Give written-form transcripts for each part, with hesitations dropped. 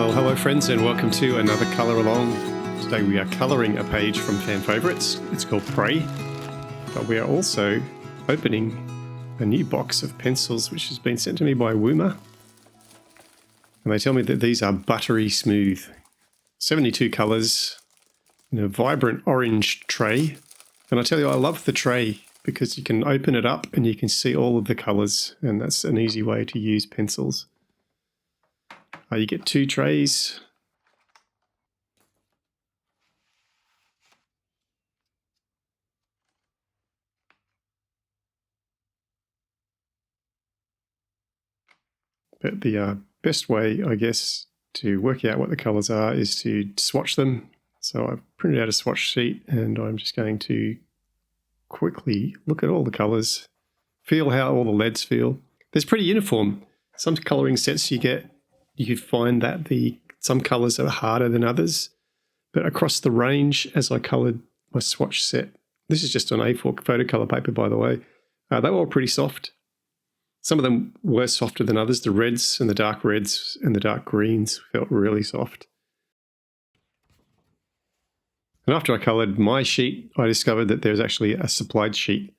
Well, hello friends and welcome to another colour along. Today we are colouring a page from Fan Favourites. It's called Prey, but we are also opening a new box of pencils which has been sent to me by Woomer. And they tell me that these are buttery smooth. 72 colours in a vibrant orange tray. And I tell you, I love the tray because you can open it up and you can see all of the colours, and that's an easy way to use pencils. You get two trays. But the best way, I guess, to work out what the colours are is to swatch them. So I've printed out a swatch sheet and I'm just going to quickly look at all the colours, feel how all the leads feel. There's pretty uniform. Some colouring sets you could find that some colours are harder than others. But across the range, as I coloured my swatch set, this is just on A4 photo colour paper, by the way, they were all pretty soft. Some of them were softer than others. The reds and the dark reds and the dark greens felt really soft. And after I coloured my sheet, I discovered that there's actually a supplied sheet.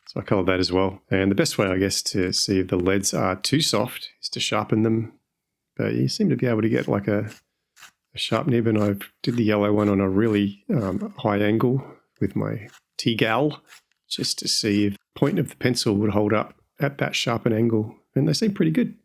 So I coloured that as well. And the best way, I guess, to see if the leads are too soft is to sharpen them. But you seem to be able to get like a sharp nib, and I did the yellow one on a really high angle with my Teal just to see if the point of the pencil would hold up at that sharpen angle, and they seem pretty good.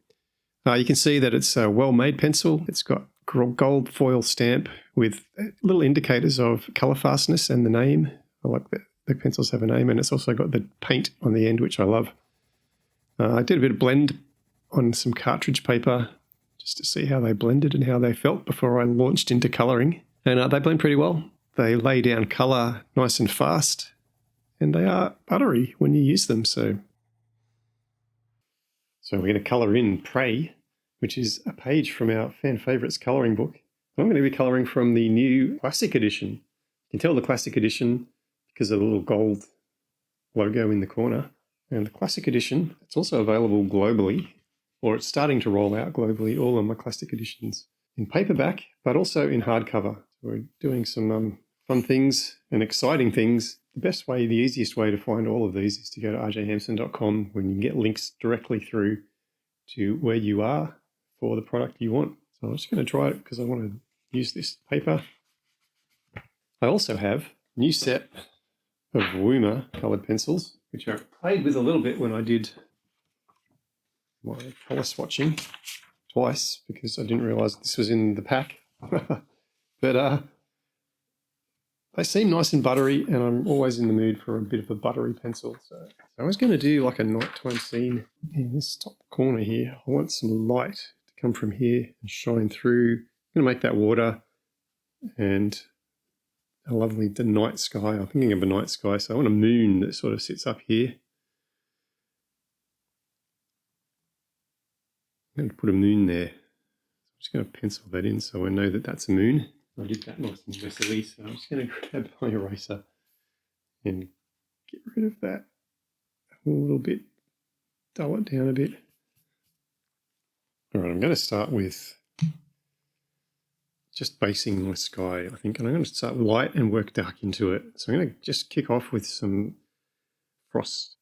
You can see that it's a well-made pencil. It's got gold foil stamp with little indicators of colour fastness and the name. I like that the pencils have a name, and it's also got the paint on the end, which I love. I did a bit of blend on some cartridge paper just to see how they blended and how they felt before I launched into colouring. And they blend pretty well. They lay down colour nice and fast, and they are buttery when you use them. So we're going to colour in Prey, which is a page from our Fan Favourites colouring book. I'm going to be colouring from the new Classic Edition. You can tell the Classic Edition because of the little gold logo in the corner. And the Classic Edition, it's also available globally, or it's starting to roll out globally, all of my Classic Editions in paperback, but also in hardcover. So we're doing some fun things and exciting things. The easiest way to find all of these is to go to rjhampson.com, when you can get links directly through to where you are for the product you want. So I'm just going to try it because I want to use this paper. I also have a new set of Woomer coloured pencils, which I played with a little bit when I did my colour swatching twice because I didn't realise this was in the pack. But they seem nice and buttery, and I'm always in the mood for a bit of a buttery pencil. So I was going to do like a nighttime scene in this top corner here. I want some light to come from here and shine through. I'm going to make that water and the night sky. I'm thinking of a night sky, so I want a moon that sort of sits up here. I'm going to put a moon there. I'm just going to pencil that in so I know that that's a moon. I did that nice and messily, so I'm just going to grab my eraser and get rid of that a little bit, dull it down a bit. All right, I'm going to start with just basing my sky, I think, and I'm going to start light and work dark into it. So I'm going to just kick off with some frost.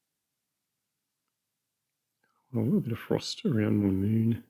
A little bit of frost around my moon.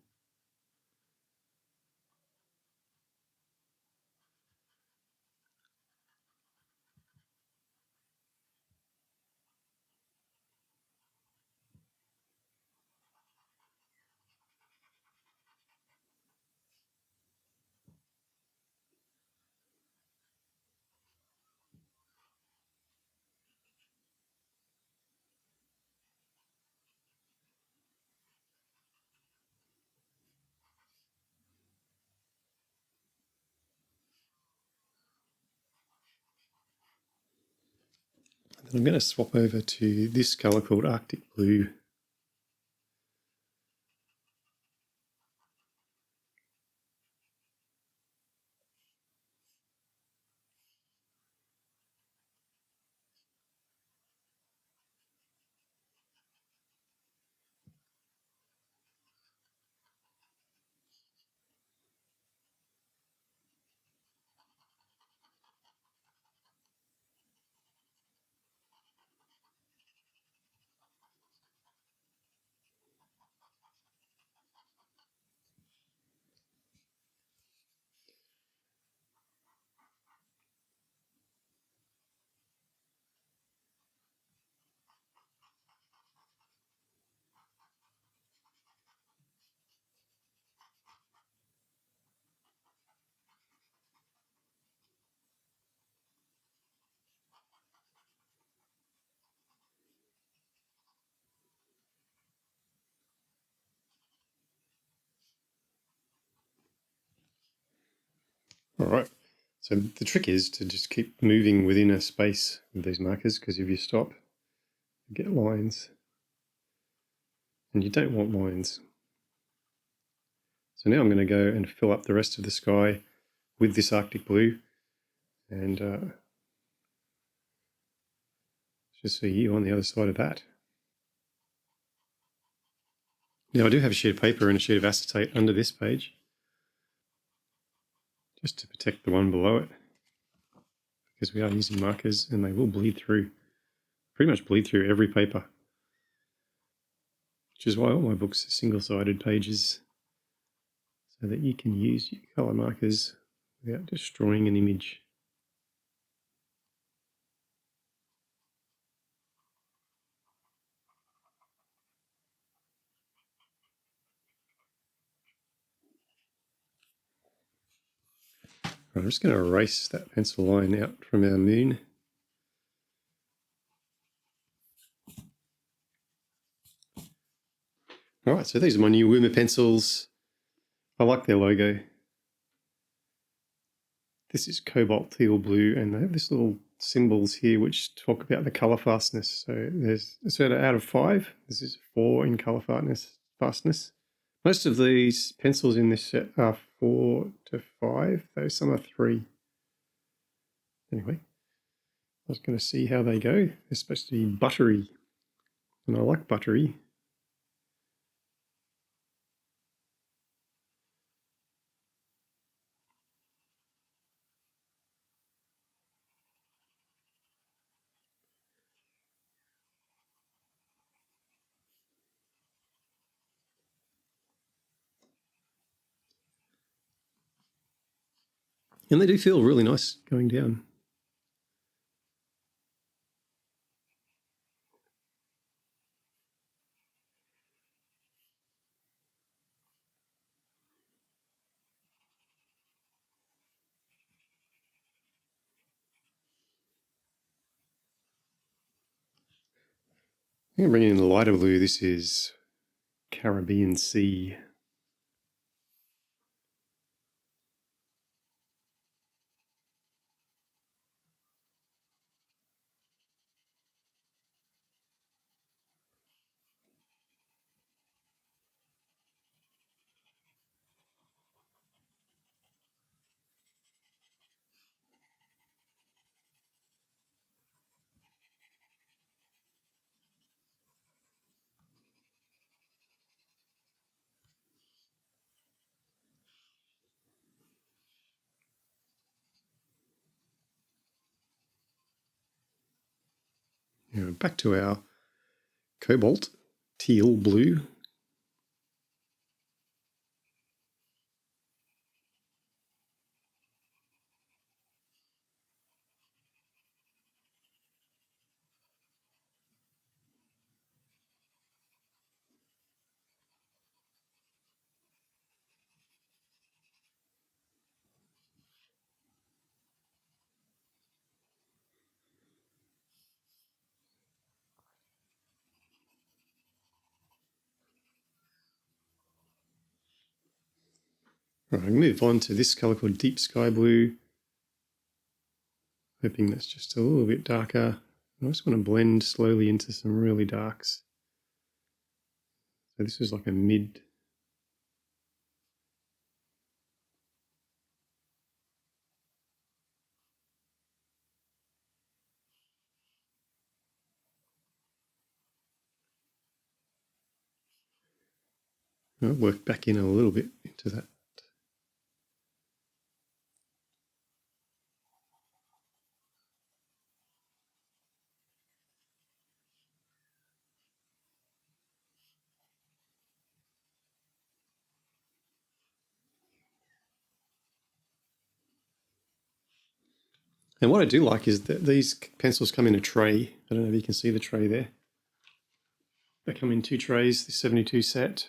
And I'm going to swap over to this colour called Arctic Blue. All right. So the trick is to just keep moving within a space with these markers, because if you stop, you get lines. And you don't want lines. So now I'm going to go and fill up the rest of the sky with this Arctic blue, and just see you on the other side of that. Now I do have a sheet of paper and a sheet of acetate under this page, just to protect the one below it, because we are using markers and they will bleed through, pretty much bleed through every paper, which is why all my books are single-sided pages, so that you can use your colour markers without destroying an image. I'm just going to erase that pencil line out from our moon. All right, so these are my new Woomer pencils. I like their logo. This is Cobalt, Teal, Blue, and they have this little symbols here which talk about the colour fastness. So there's a sort of out of 5. This is 4 in colour fastness. Most of these pencils in this set are 4 to 5, though some are 3. Anyway, I was going to see how they go. They're supposed to be buttery, and I like buttery. And they do feel really nice going down. I'm going to bring in the lighter blue. This is Caribbean Sea. Now back to our Cobalt, Teal, Blue. Right, I'll move on to this colour called Deep Sky Blue. Hoping that's just a little bit darker. I just want to blend slowly into some really darks. So this is like a mid. I'll work back in a little bit into that. And what I do like is that these pencils come in a tray. I don't know if you can see the tray there. They come in 2 trays, the 72 set.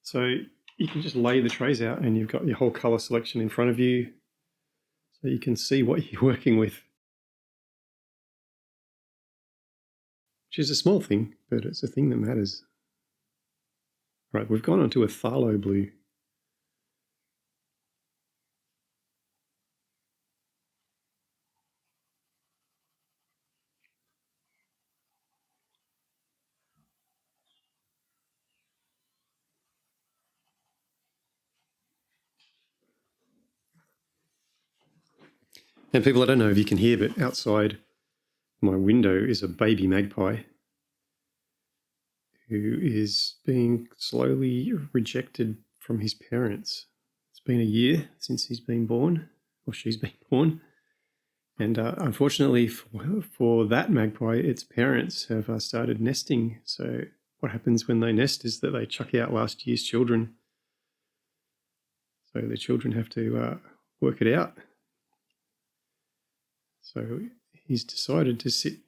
So you can just lay the trays out and you've got your whole colour selection in front of you. So you can see what you're working with. Which is a small thing, but it's a thing that matters. Right, we've gone on to a phthalo blue. And people, I don't know if you can hear, but outside my window is a baby magpie who is being slowly rejected from his parents. It's been a year since he's been born, or she's been born. And unfortunately for that magpie, its parents have started nesting. So what happens when they nest is that they chuck out last year's children. So the children have to work it out. So he's decided to sit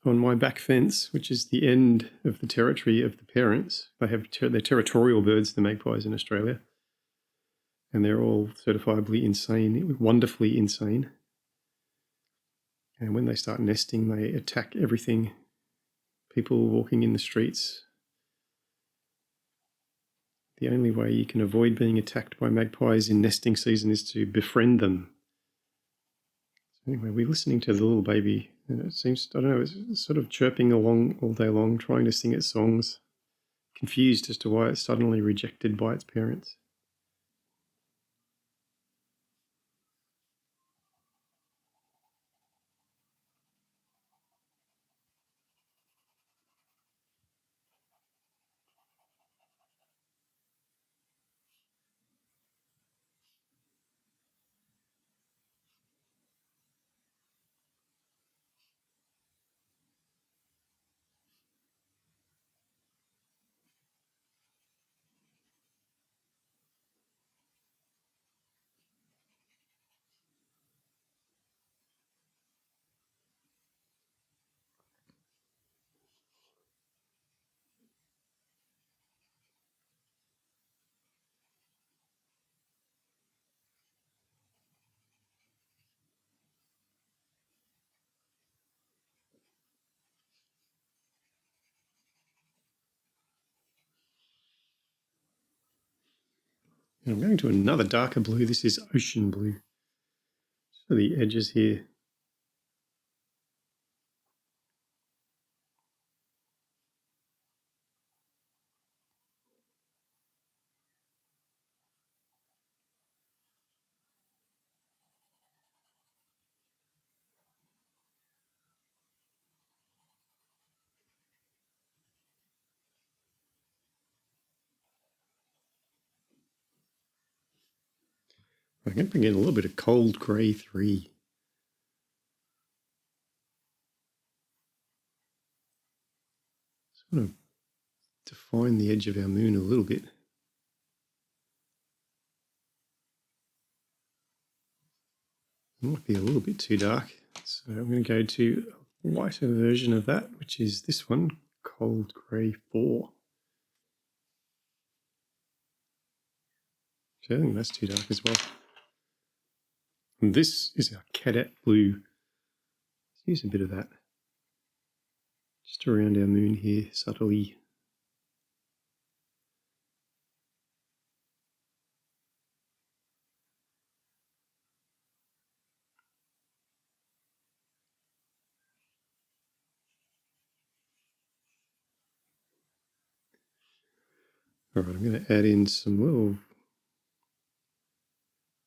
on my back fence, which is the end of the territory of the parents. They have they're territorial birds, the magpies in Australia. And they're all certifiably insane, wonderfully insane. And when they start nesting, they attack everything. People walking in the streets. The only way you can avoid being attacked by magpies in nesting season is to befriend them. So anyway, we're listening to the little baby, and it seems, I don't know, it's sort of chirping along all day long, trying to sing its songs, confused as to why it's suddenly rejected by its parents. And I'm going to another darker blue. This is ocean blue. So the edges here. I'm going to bring in a little bit of cold grey 3. Sort of define the edge of our moon a little bit. It might be a little bit too dark. So I'm going to go to a lighter version of that, which is this one, cold grey 4. So I think that's too dark as well. And this is our Cadet blue. Let's use a bit of that. Just around our moon here, subtly. All right, I'm going to add in some little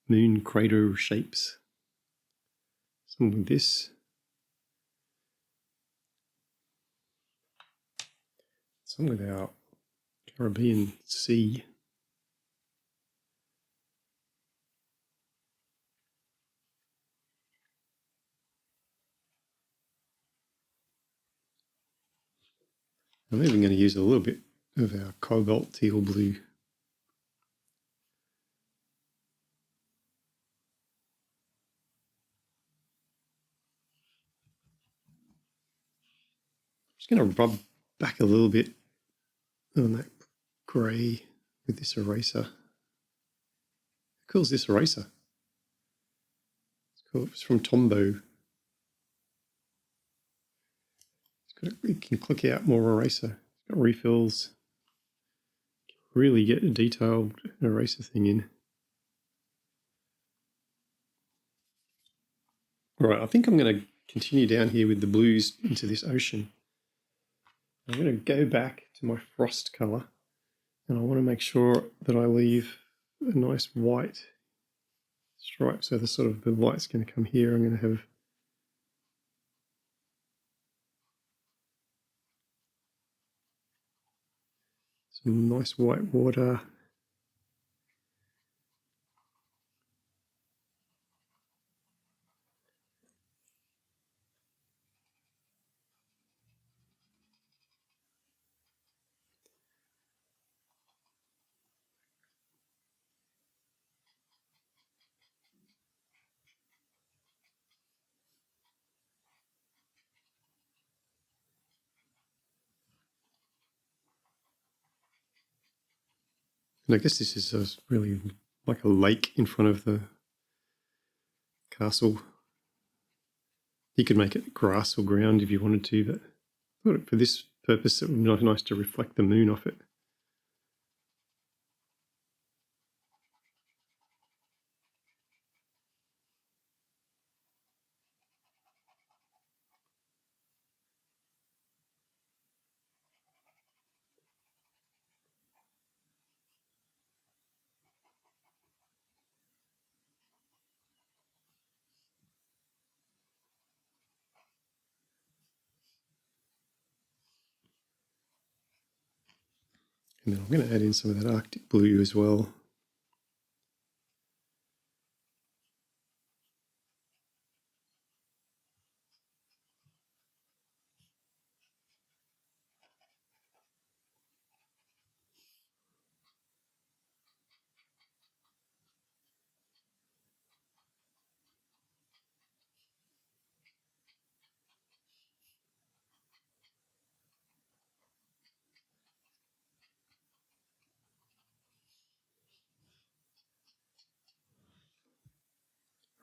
moon crater shapes. Some with this. Some with our Caribbean sea. I'm even going to use a little bit of our Cobalt teal blue. Just going to rub back a little bit on that grey with this eraser. How cool is this eraser? It's cool. It's from Tombow. It can click out more eraser. It's got refills. Really get a detailed eraser thing in. All right, I think I'm going to continue down here with the blues into this ocean. I'm going to go back to my frost colour, and I want to make sure that I leave a nice white stripe. So the light's going to come here. I'm going to have some nice white water. And I guess this is really like a lake in front of the castle. You could make it grass or ground if you wanted to, but I thought for this purpose it would be nice to reflect the moon off it. And then I'm going to add in some of that Arctic blue as well.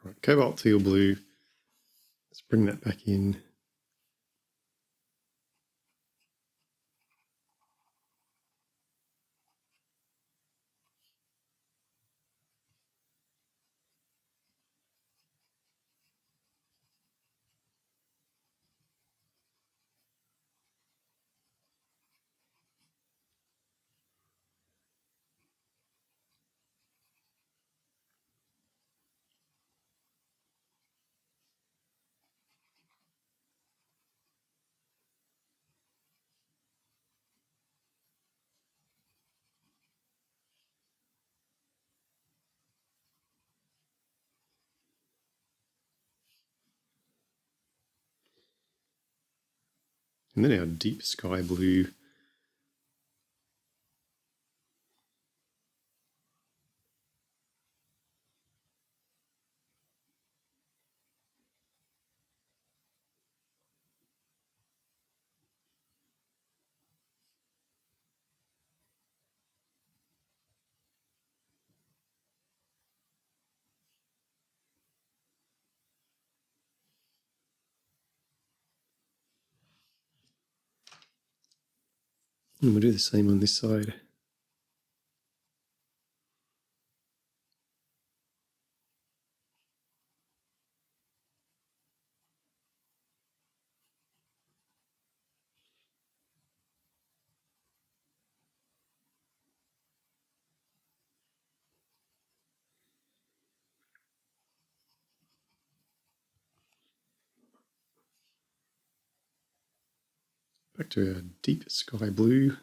Right, Cobalt Teal blue. Let's bring that back in. And then our deep sky blue. And we'll do the same on this side. Back to our deep sky blue.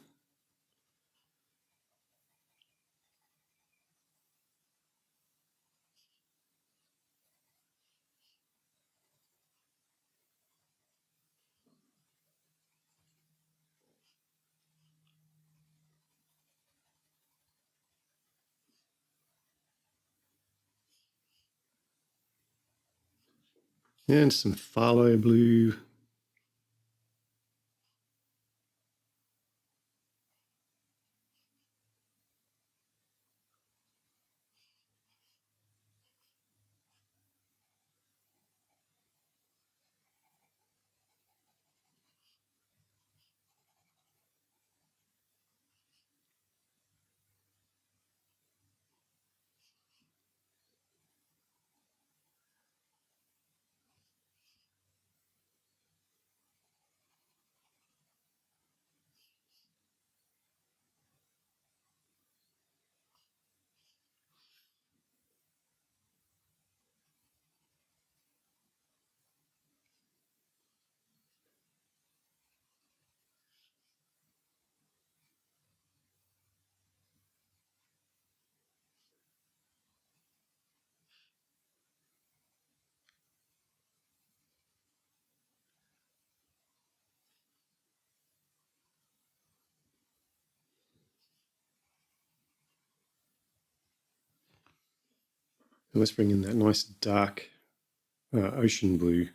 And some Phthalo blue. let's bring in that nice dark ocean blue.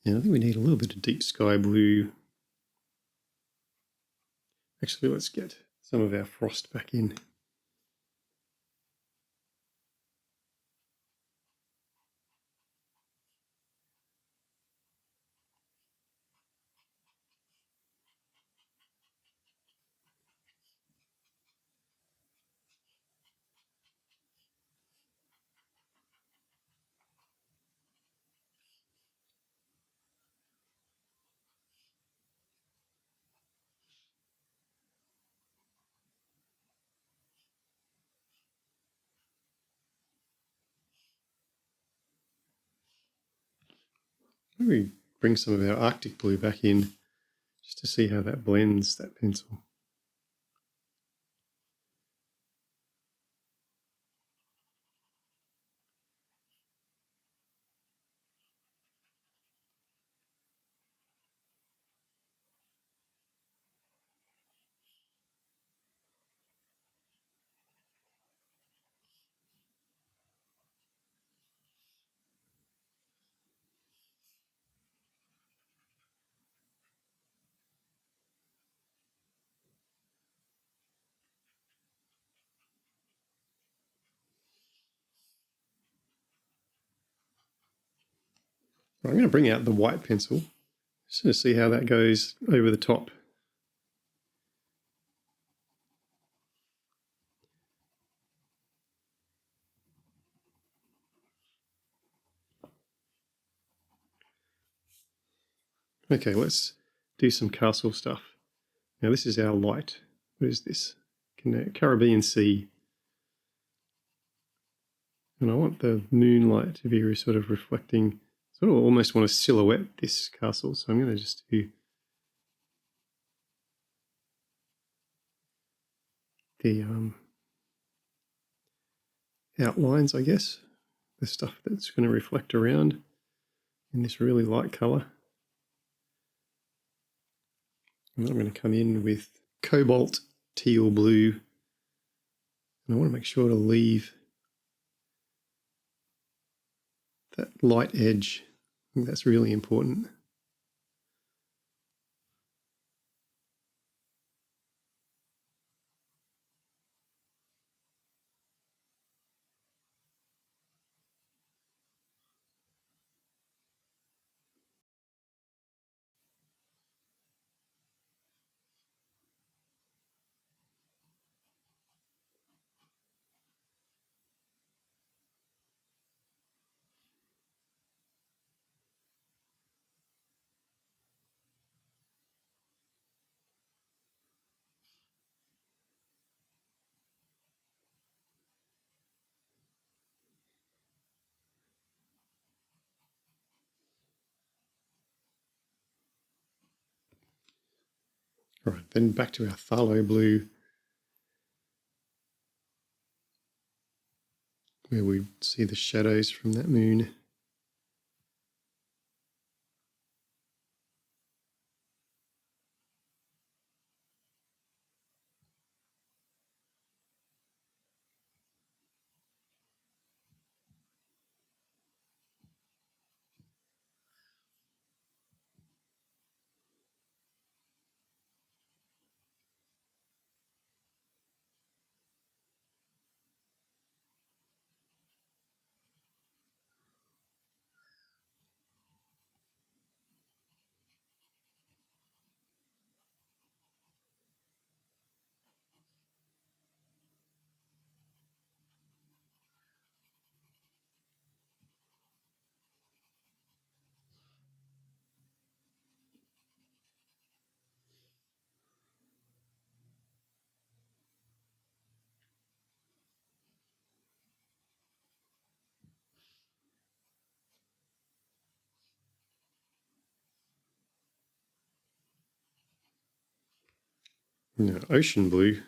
Yeah, I think we need a little bit of deep sky blue. Actually, let's get some of our frost back in. Maybe bring some of our Arctic blue back in just to see how that blends, that pencil. I'm going to bring out the white pencil just to see how that goes over the top. Okay, let's do some castle stuff. Now this is our light. What is this? Caribbean Sea. And I want the moonlight to be sort of reflecting, sort of almost want to silhouette this castle. So I'm going to just do the outlines, I guess. The stuff that's going to reflect around in this really light colour. And then I'm going to come in with Cobalt Teal blue. And I want to make sure to leave that light edge. I think that's really important. All right, then back to our phthalo blue, where we see the shadows from that moon. Now, ocean blue.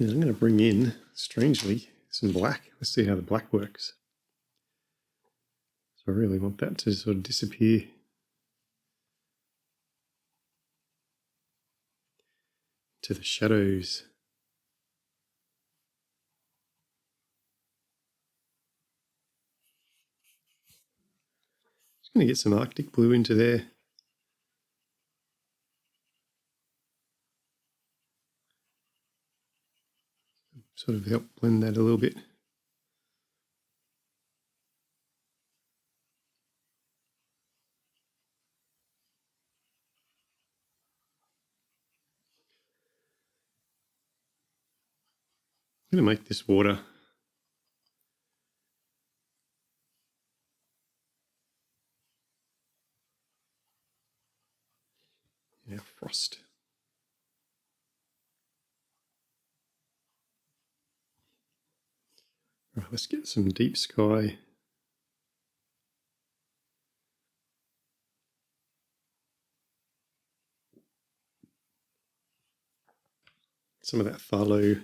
And I'm going to bring in, strangely, some black. Let's see how the black works. So I really want that to sort of disappear. To the shadows. Just going to get some Arctic blue into there. Sort of help blend that a little bit. I'm going to make this water. Yeah, frost. Right, let's get some deep sky. Some of that phthalo.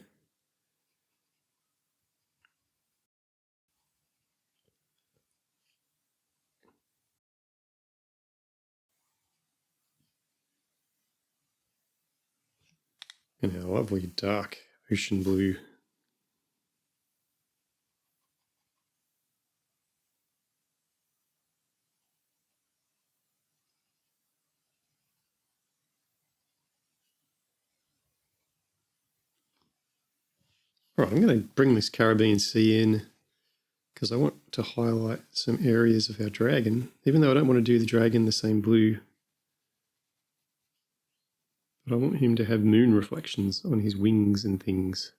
And our lovely dark ocean blue. All right, I'm going to bring this Caribbean Sea in because I want to highlight some areas of our dragon, even though I don't want to do the dragon the same blue. But I want him to have moon reflections on his wings and things.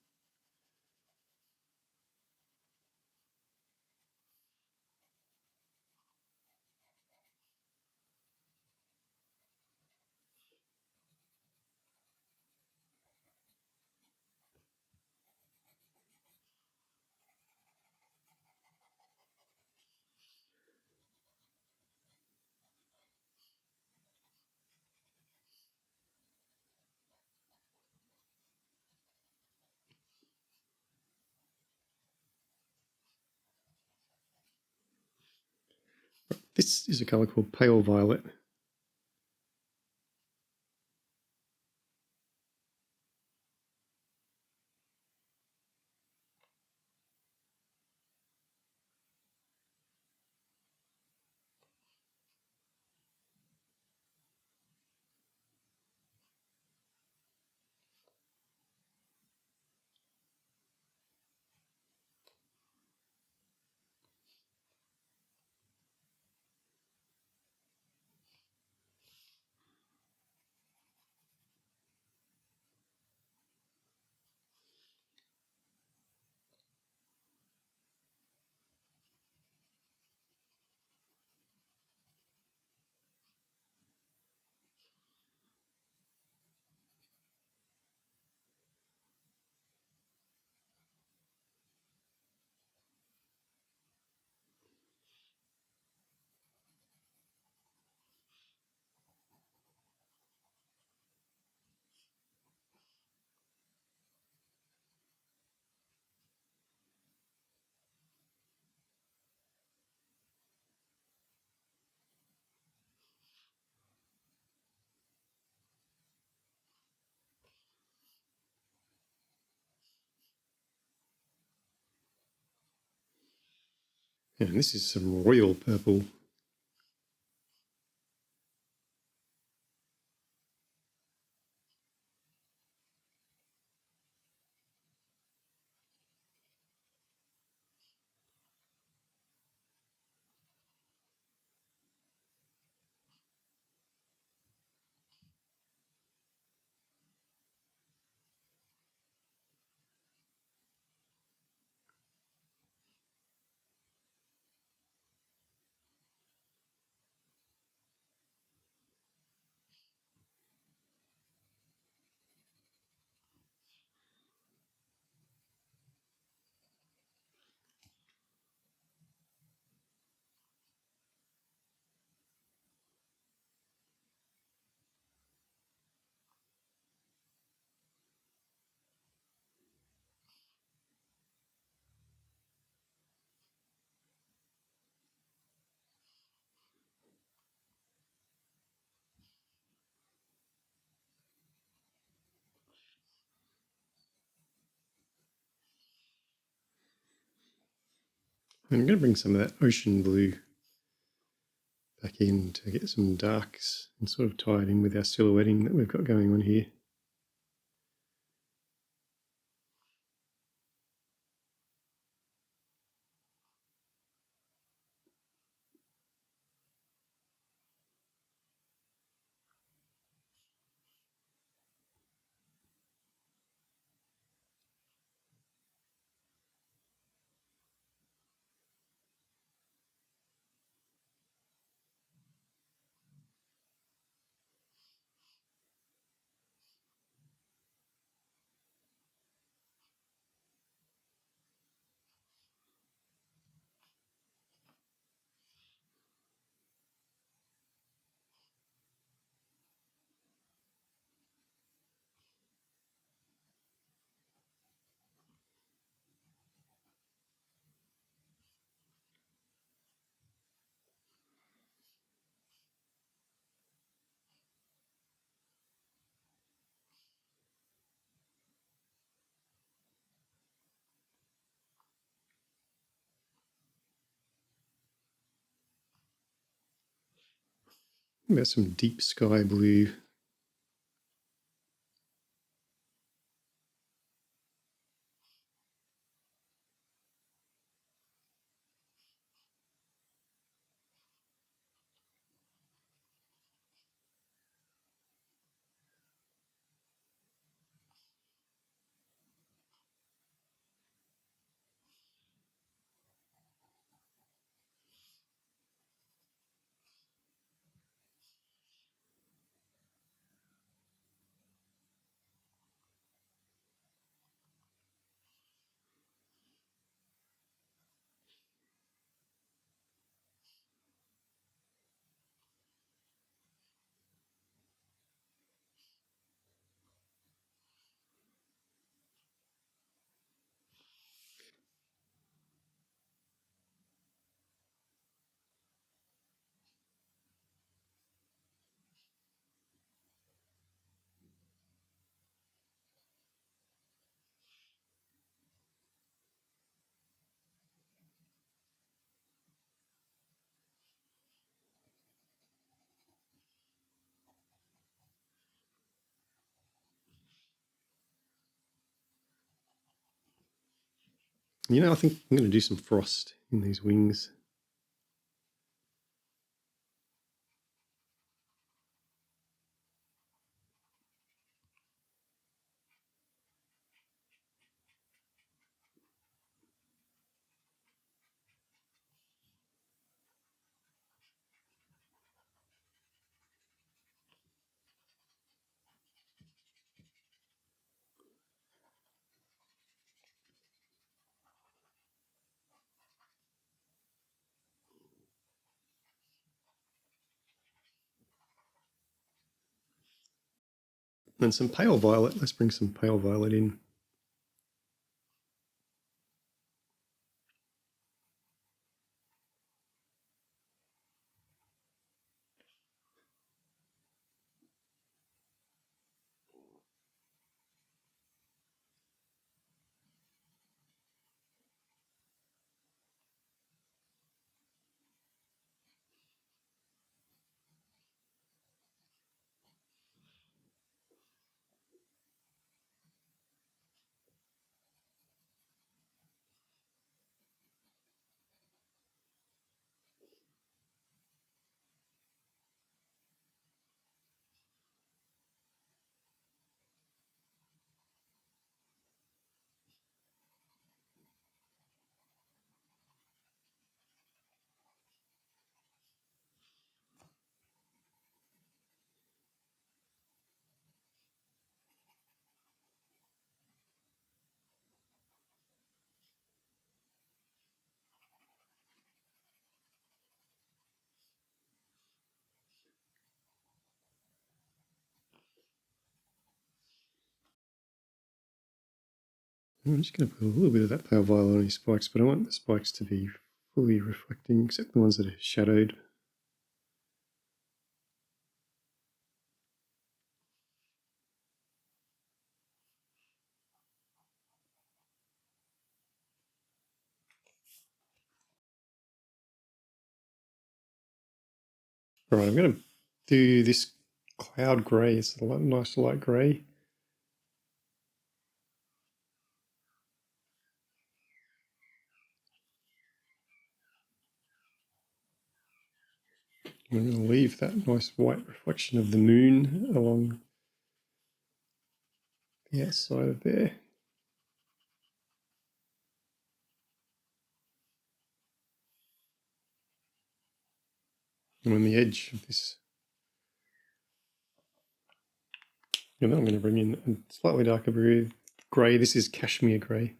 This is a colour called Pale Violet. And this is some royal purple. I'm going to bring some of that ocean blue back in to get some darks and sort of tie it in with our silhouetting that we've got going on here. About some deep sky blue. You know, I think I'm going to do some frost in these wings. And some pale violet. Let's bring some pale violet in. I'm just going to put a little bit of that pale violet on his spikes, but I want the spikes to be fully reflecting, except the ones that are shadowed. All right, I'm going to do this cloud grey. It's a nice light grey. I'm going to leave that nice white reflection of the moon along the outside of there. And on the edge of this, and then I'm going to bring in a slightly darker grey. This is Cashmere grey.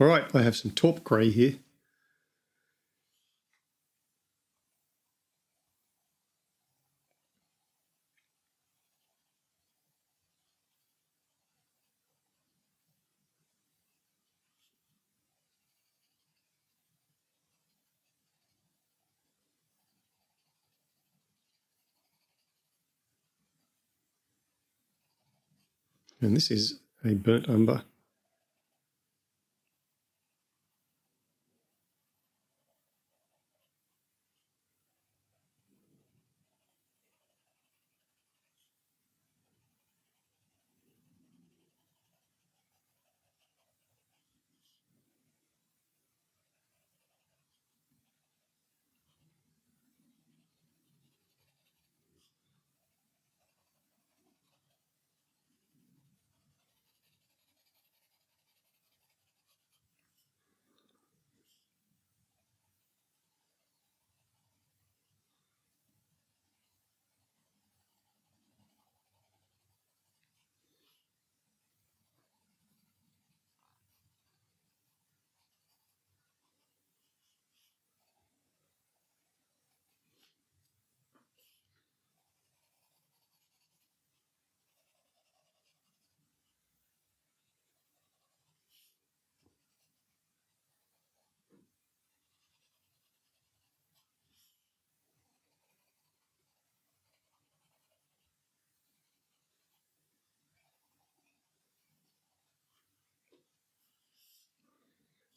All right, I have some taupe grey here. And this is a burnt umber.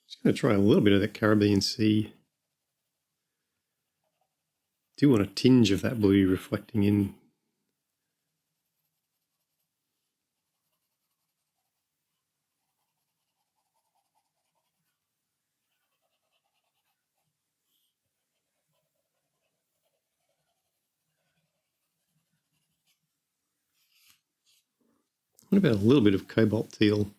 Just going to try a little bit of that Caribbean sea. Do want a tinge of that blue reflecting in. What about a little bit of Cobalt teal?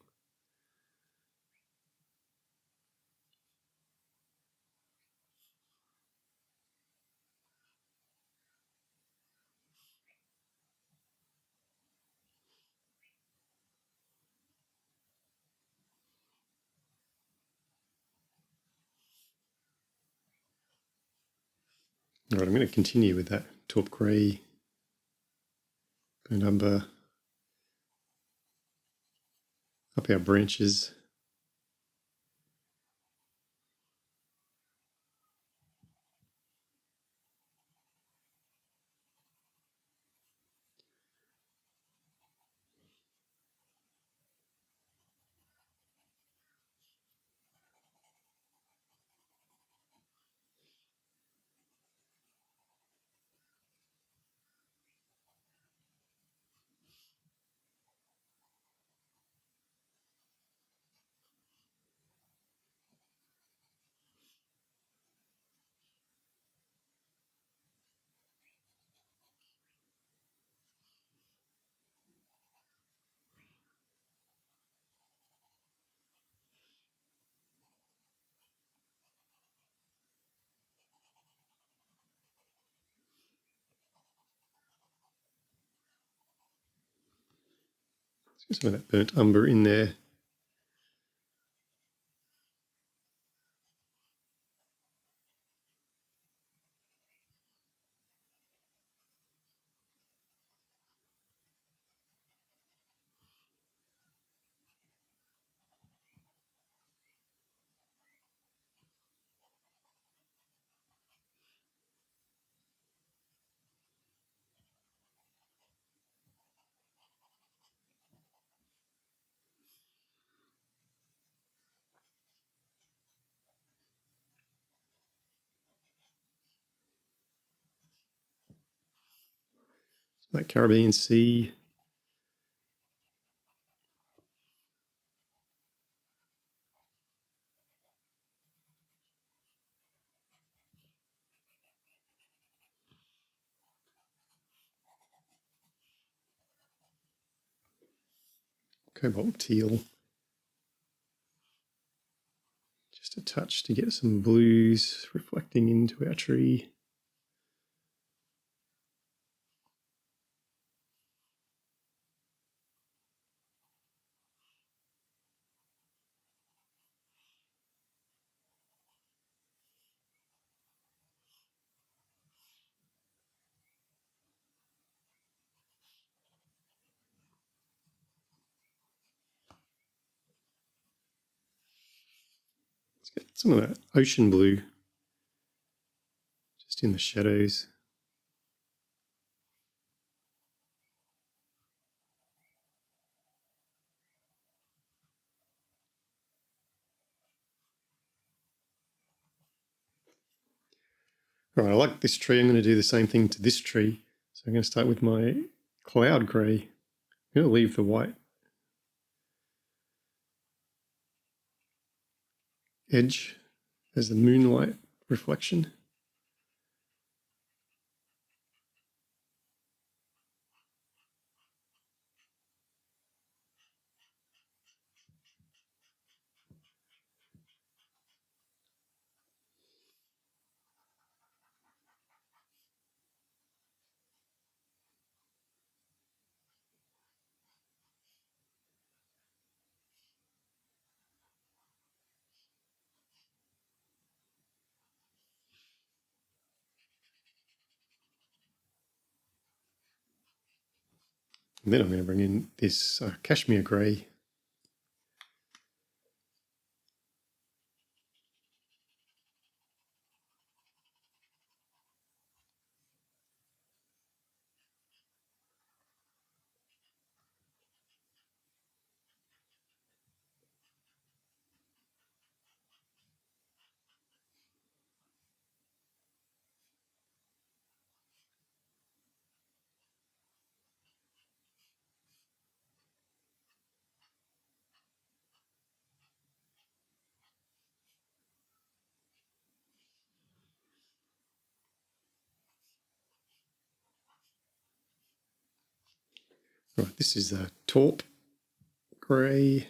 All right, I'm going to continue with that taupe grey and umber up our branches. Let's get some of that burnt umber in there. That Caribbean Sea. Cobalt teal. Just a touch to get some blues reflecting into our tree. Let's get some of that ocean blue just in the shadows. All right, I like this tree. I'm going to do the same thing to this tree. So I'm going to start with my cloud grey. I'm going to leave the white edge as the moonlight reflection. And then I'm going to bring in this cashmere grey. Right, this is a taupe grey.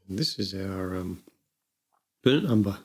And this is our burnt umber.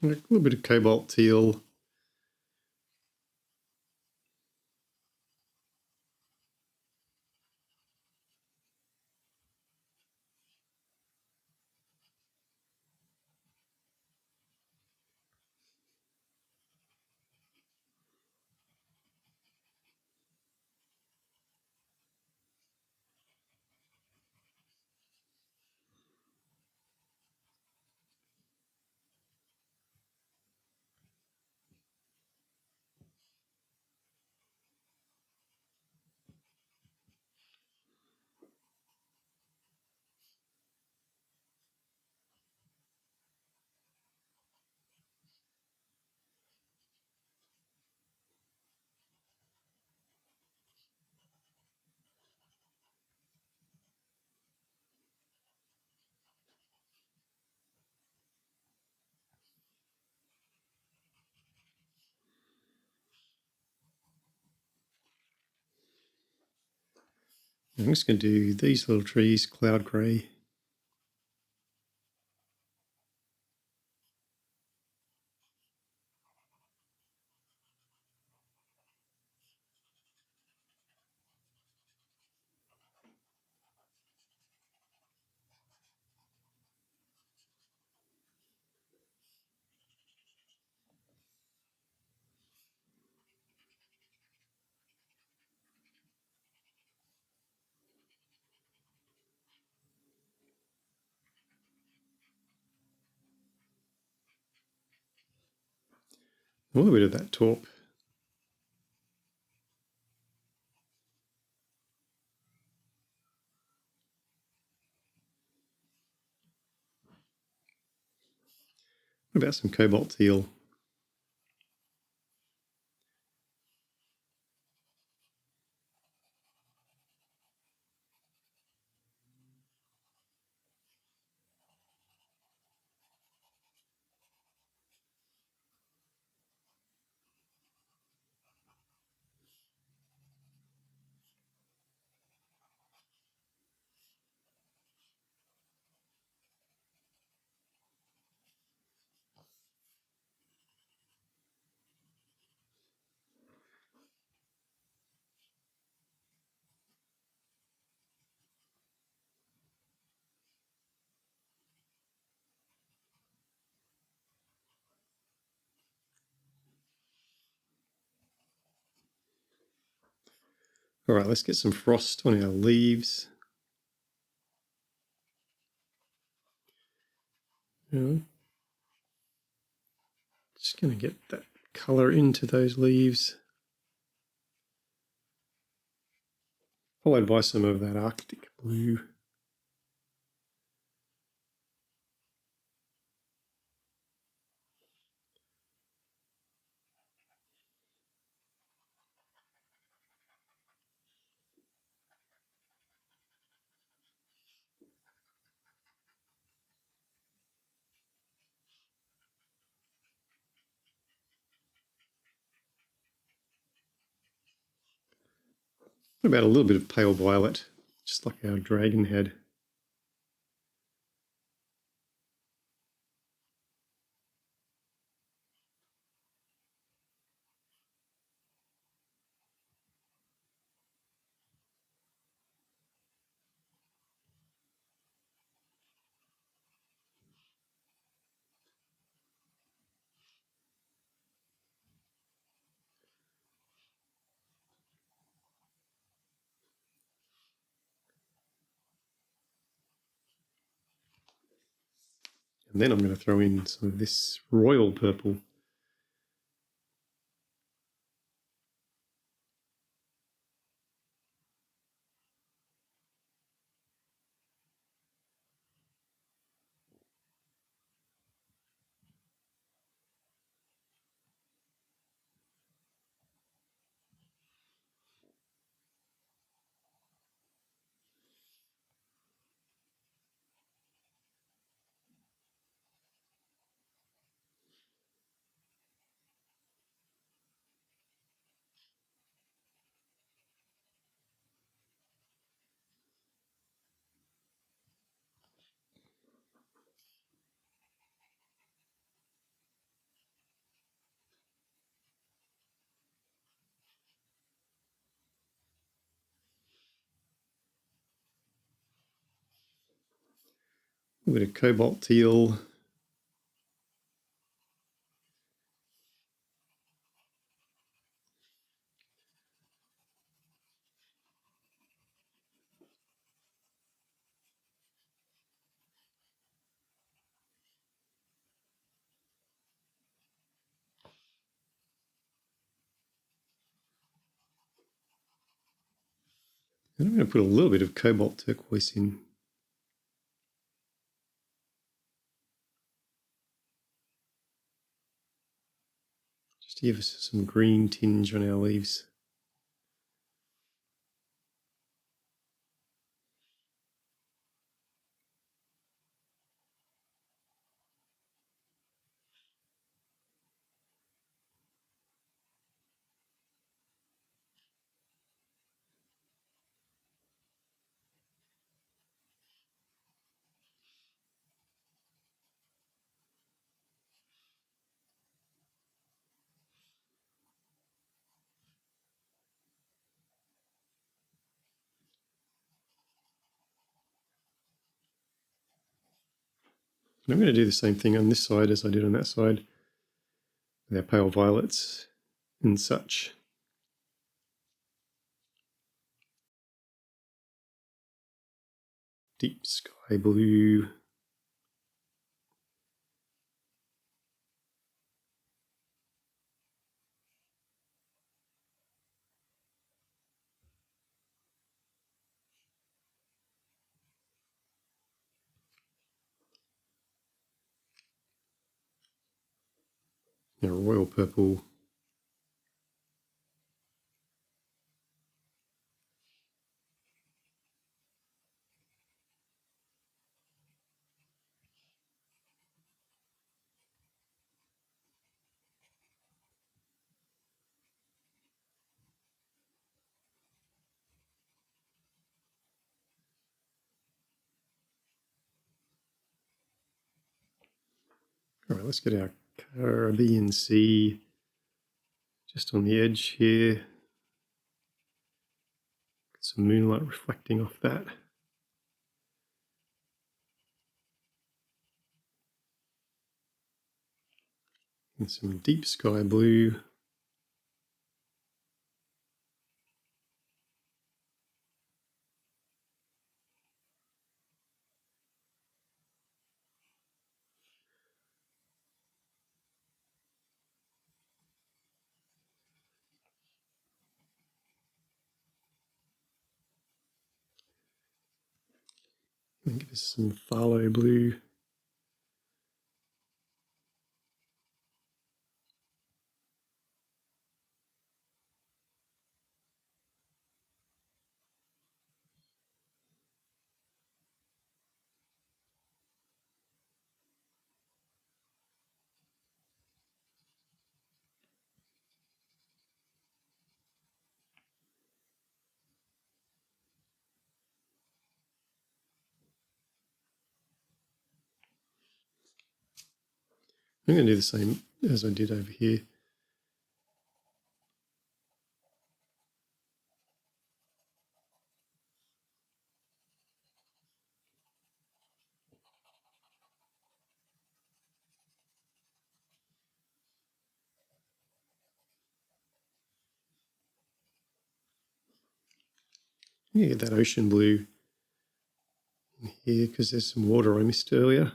A little bit of Cobalt Teal. I'm just going to do these little trees, cloud grey. A little bit of that taupe. What about some Cobalt Teal? All right, let's get some frost on our leaves. Just going to get that colour into those leaves. Followed by some of that Arctic blue. What about a little bit of pale violet, just like our dragon had? And then I'm going to throw in some of this royal purple. A bit of Cobalt Teal. And I'm going to put a little bit of Cobalt Turquoise in. Just to give us some green tinge on our leaves. And I'm going to do the same thing on this side as I did on that side with our pale violets and such. Deep sky blue. Now royal purple. All right, let's get our Caribbean Sea just on the edge here. Get some moonlight reflecting off that. And some deep sky blue. And give us some phthalo blue. I'm going to do the same as I did over here. I'm going to get that ocean blue in here because there's some water I missed earlier.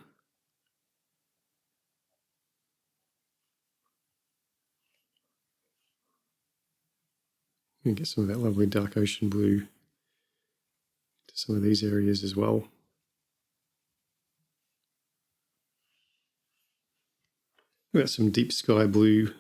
And get some of that lovely dark ocean blue to some of these areas as well. We've got some deep sky blue.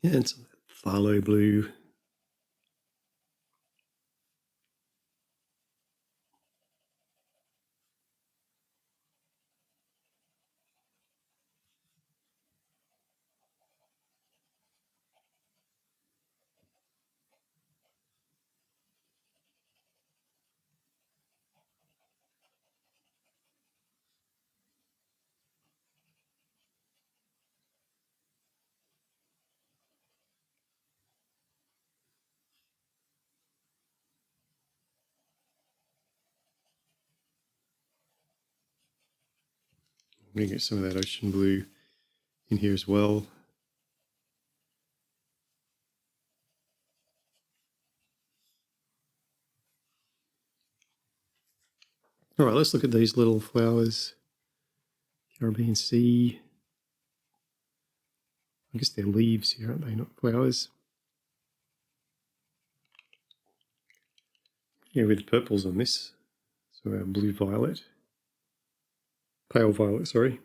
Yeah, and some phthalo blue. I'm going to get some of that ocean blue in here as well. All right, let's look at these little flowers. Caribbean Sea. I guess they're leaves here, aren't they? Not flowers. Yeah, with purples on this. So our blue violet. Pale violet, sorry.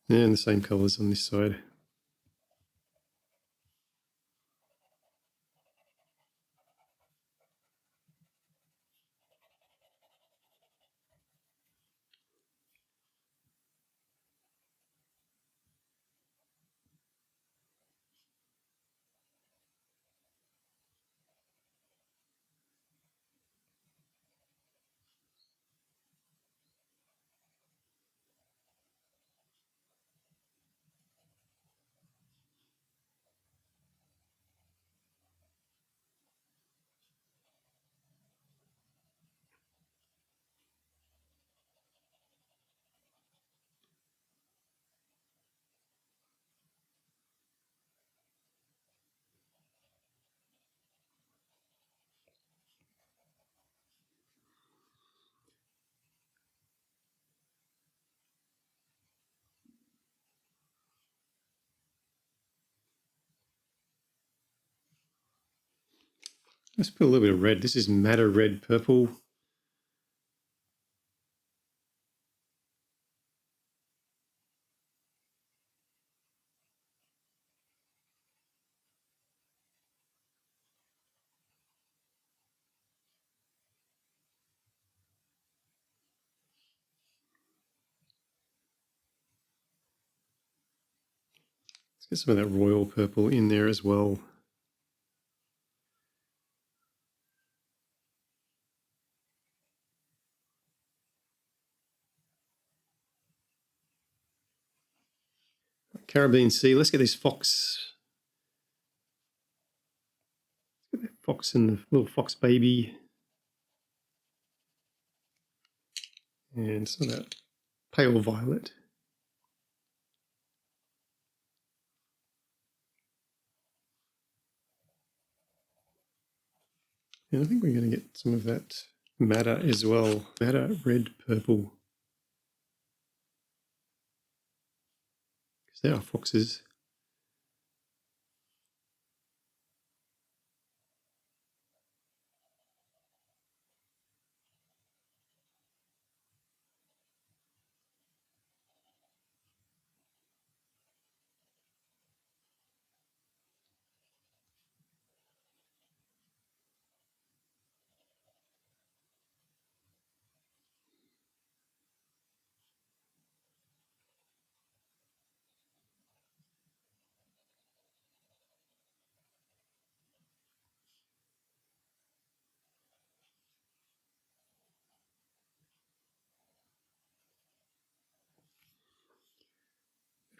And the same colours on this side. Let's put a little bit of red. This is madder red purple. Let's get some of that royal purple in there as well. Caribbean Sea. Let's get this fox. Let's get that fox and the little fox baby. And some of that pale violet. And I think we're going to get some of that madder as well. Madder red purple. Because they are foxes.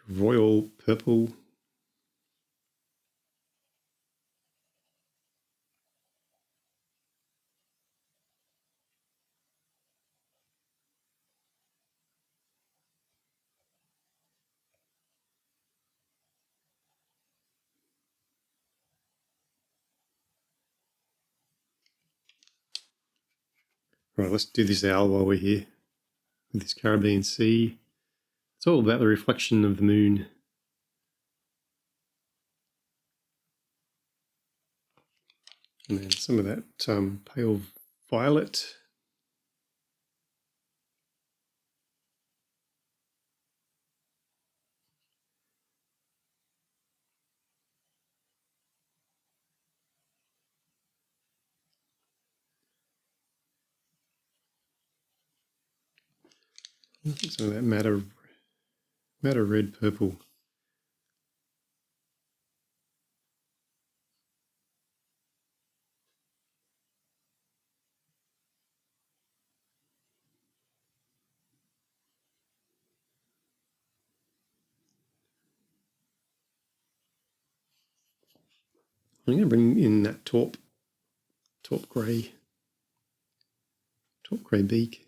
Royal purple. Right, let's do this owl while we're here with this Caribbean Sea. It's all about the reflection of the moon. And then some of that pale violet. Some of that madder red purple. I'm going to bring in that taupe grey beak.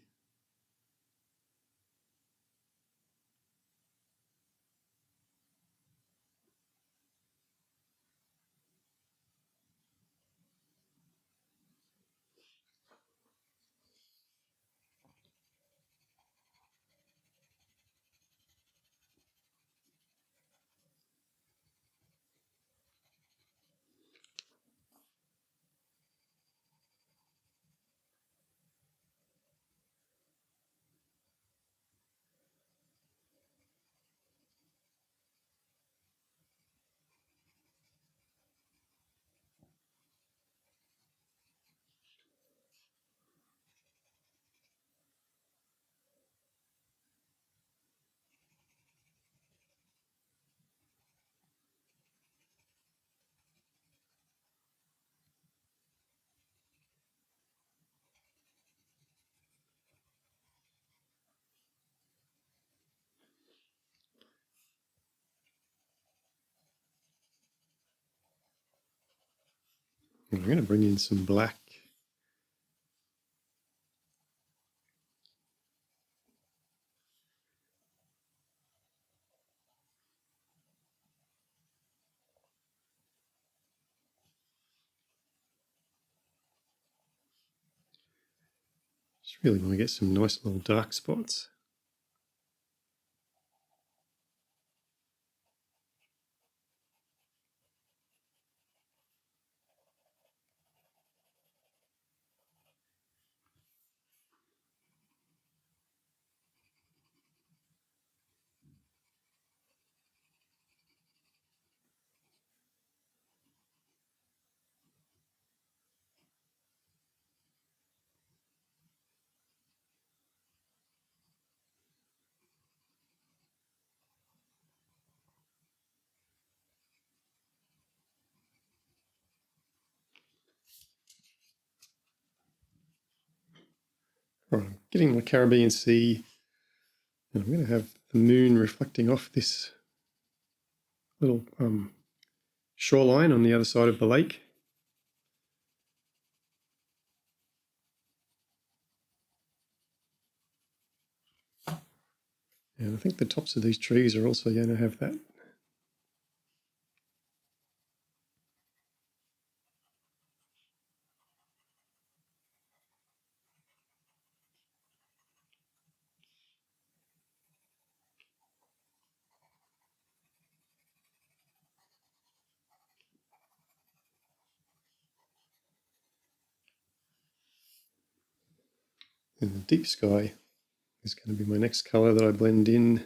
I'm going to bring in some black. Just really want to get some nice little dark spots. Right, I'm getting my Caribbean Sea, and I'm going to have the moon reflecting off this little shoreline on the other side of the lake. And I think the tops of these trees are also going to have that. And the deep sky is going to be my next colour that I blend in.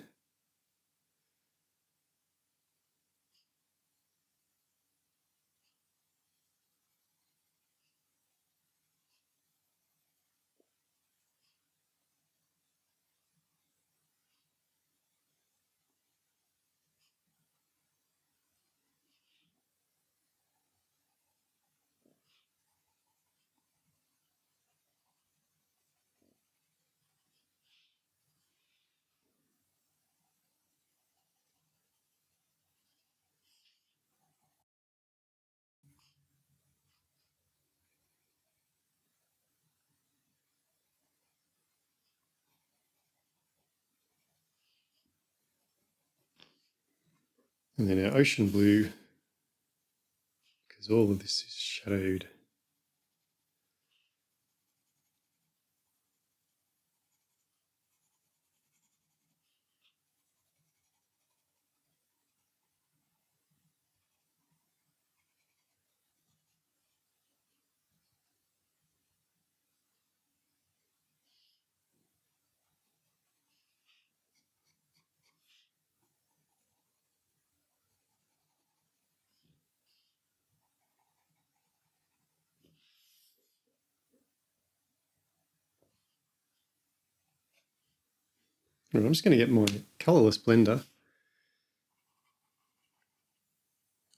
And then our ocean blue, because all of this is shadowed. Right, I'm just going to get my Colorless blender.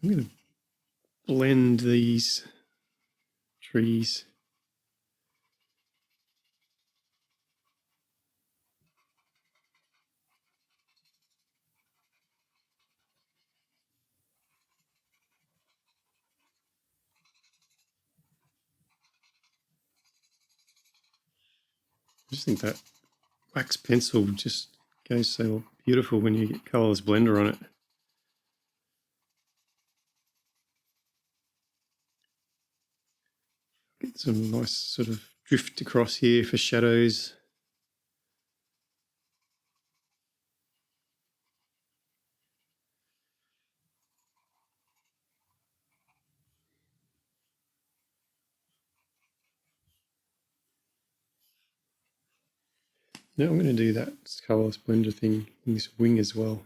I'm going to blend these trees. I just think that wax pencil just goes so beautiful when you get Colorless blender on it. Get some nice sort of drift across here for shadows. Now I'm going to do that Colorless blender thing in this wing as well.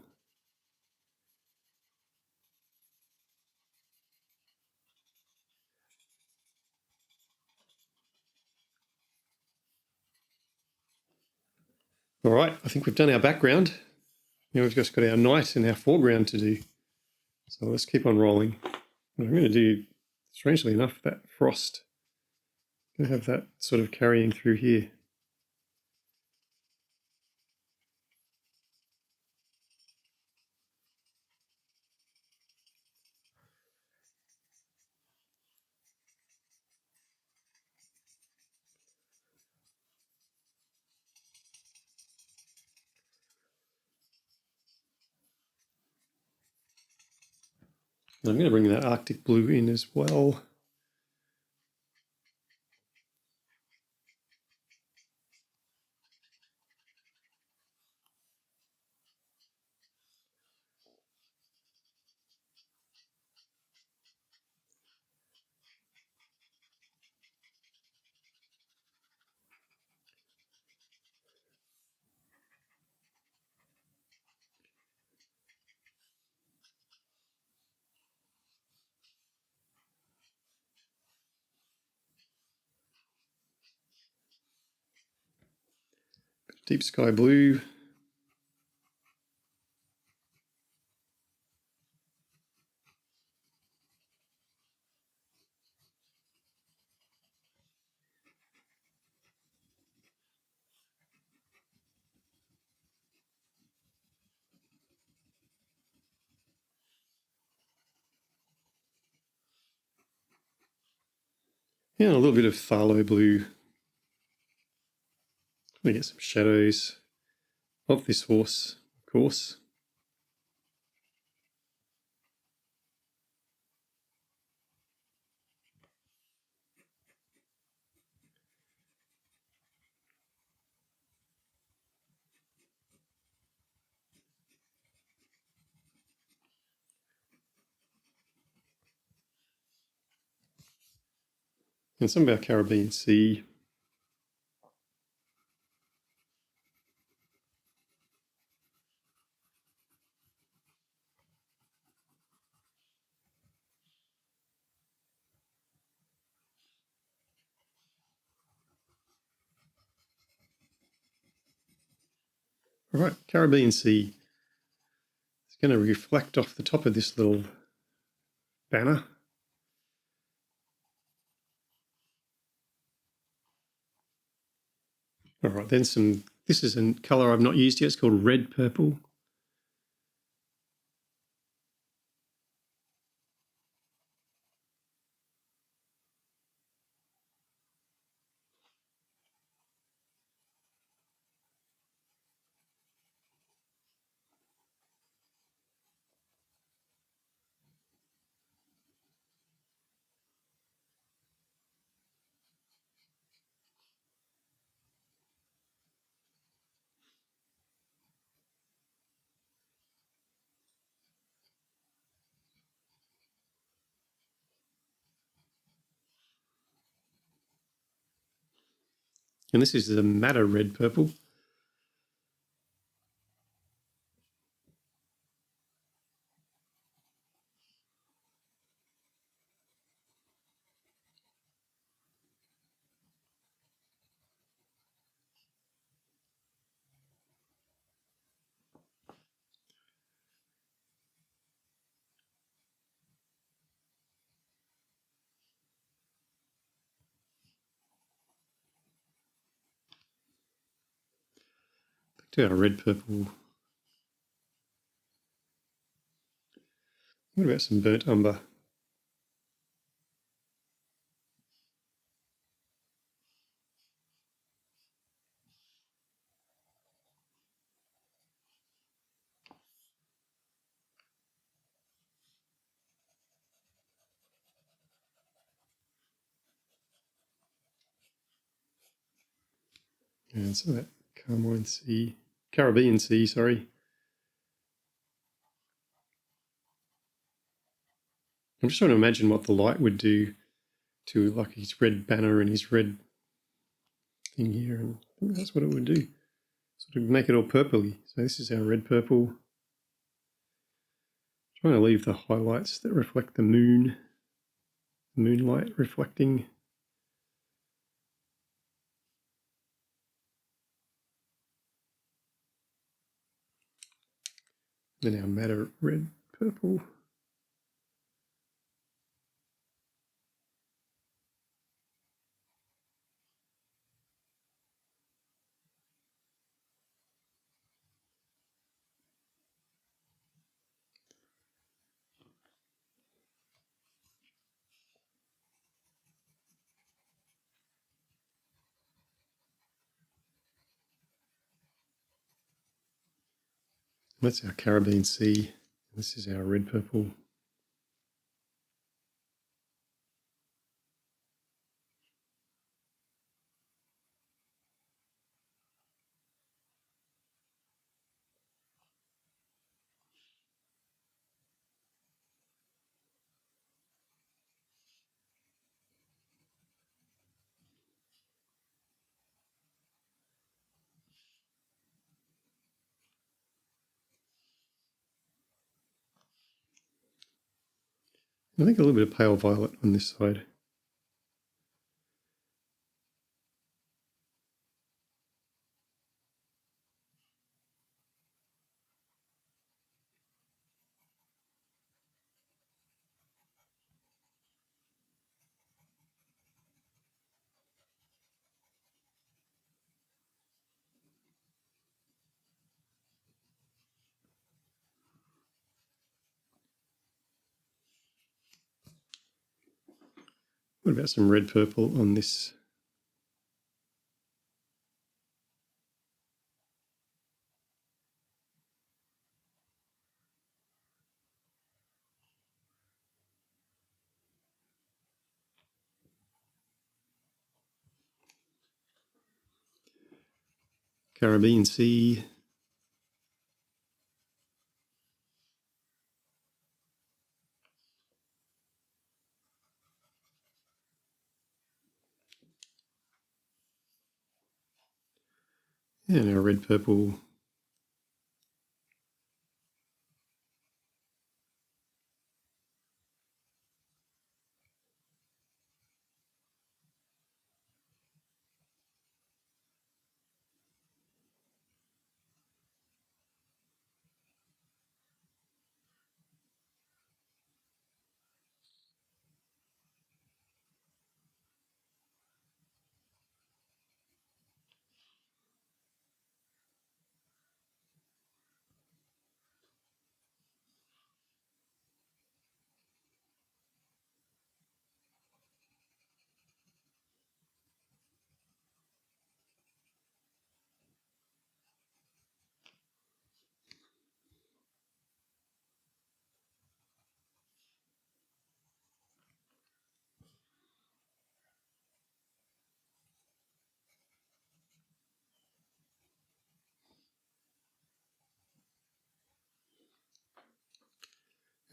All right, I think we've done our background. Now we've just got our night and our foreground to do. So let's keep on rolling. I'm going to do, strangely enough, that frost. I'm going to have that sort of carrying through here. And I'm going to bring that Arctic blue in as well. Deep sky blue. And a little bit of phthalo blue. Let me get some shadows of this horse, of course. And some of our Caribbean sea. All right, Caribbean sea. It's going to reflect off the top of this little banner. All right, then this is a colour I've not used yet. It's called red purple. And this is the madder red purple. to our red purple. What about some burnt umber? And some of that Caribbean sea, sorry. I'm just trying to imagine what the light would do to like his red banner and his red thing here, and I think that's what it would do. Sort of make it all purpley. So this is our red purple. Trying to leave the highlights that reflect the moonlight reflecting. Then our madder red purple. That's our Caribbean sea. This is our red purple. I think a little bit of pale violet on this side. What about some red purple on this? Caribbean sea. And our red purple.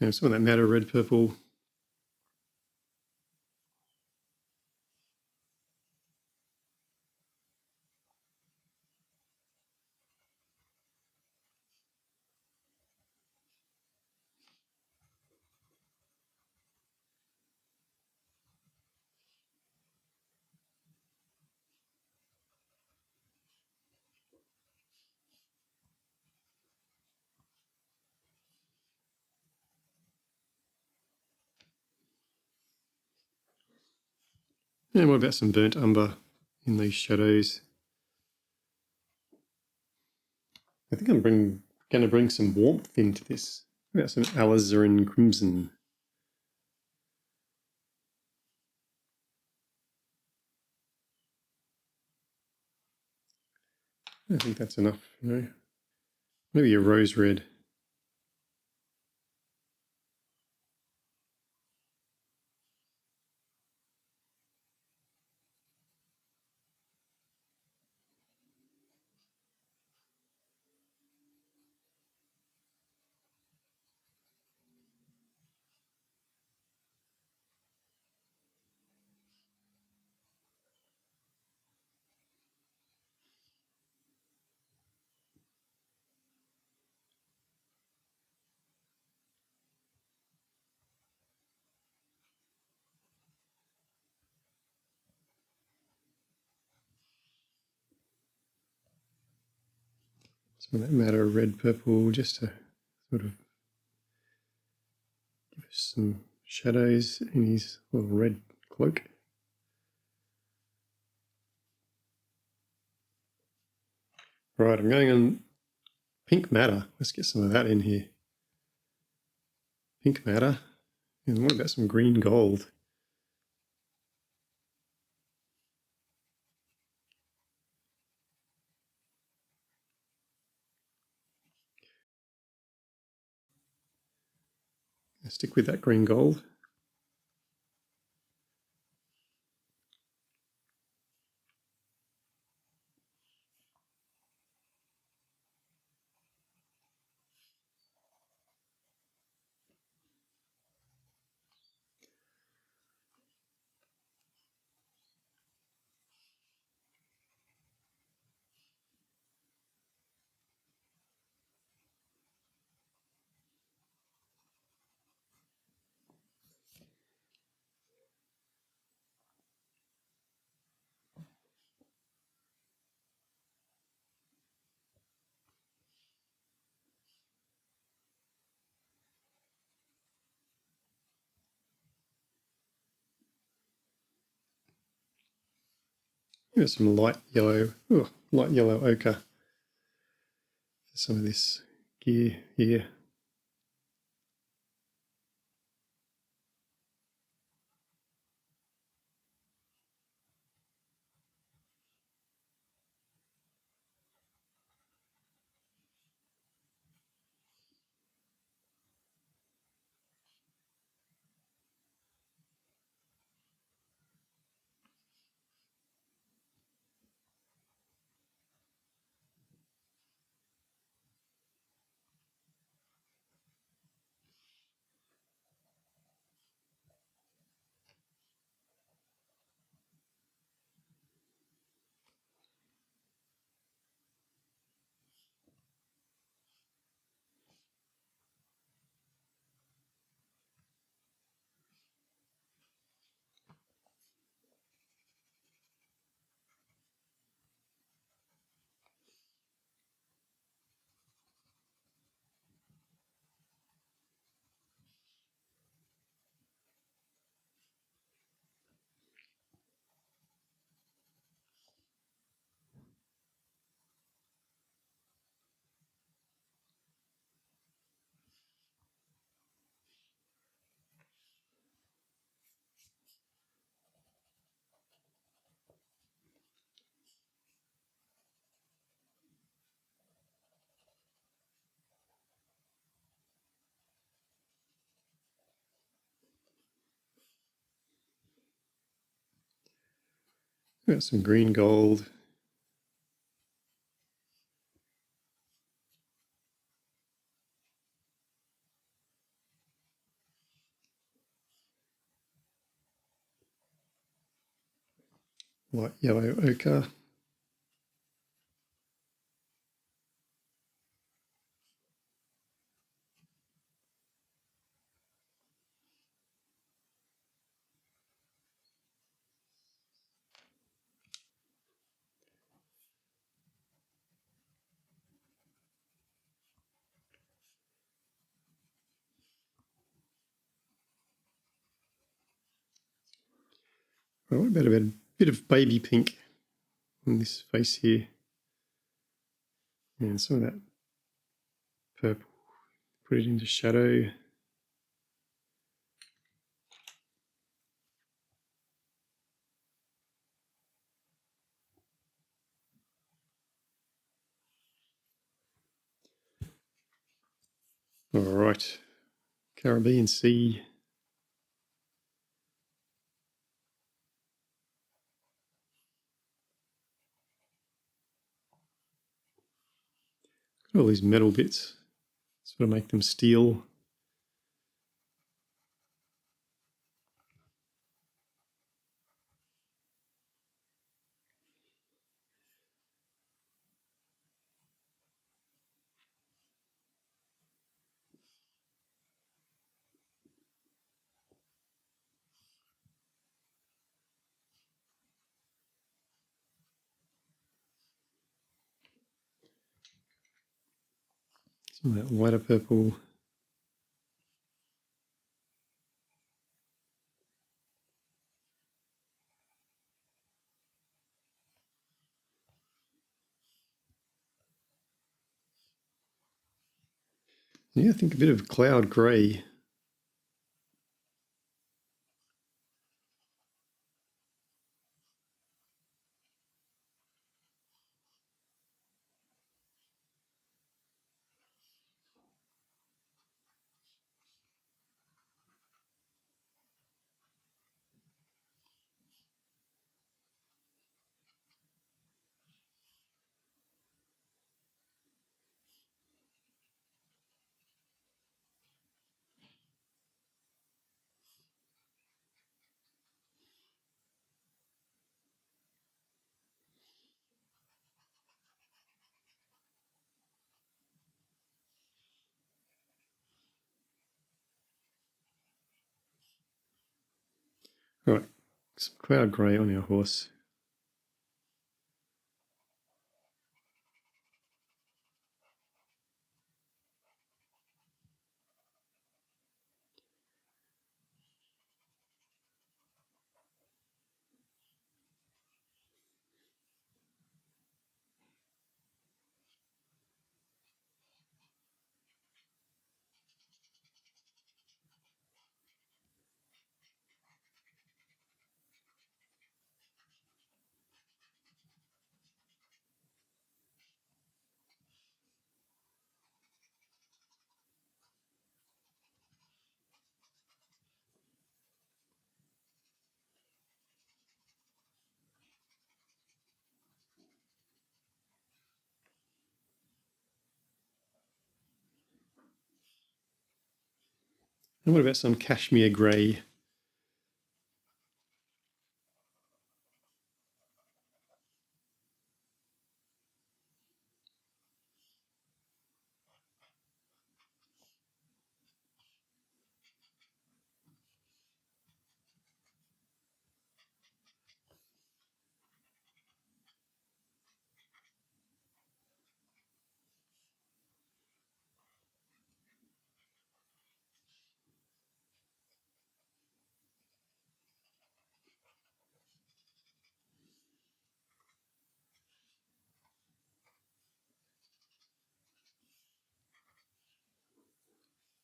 And some of that madder red purple. And what about some burnt umber in these shadows? I think I'm going to bring some warmth into this. What about some Alazarin Crimson? I think that's enough, you know. Maybe a rose red. Some of that madder red purple just to sort of give us some shadows in his little red cloak. Right, I'm going on pink madder. Let's get some of that in here. Pink madder. And what about some green gold? I'll stick with that green gold. Got some light yellow ochre. Some of this gear here. Got some green gold. Light yellow ochre. Right, what about a bit of baby pink on this face here? And some of that purple. Put it into shadow. All right, Caribbean Sea. Got all these metal bits, sort of make them steel. Some of that lighter purple. Yeah, I think a bit of cloud grey. All right, some cloud grey on our horse. And what about some cashmere grey?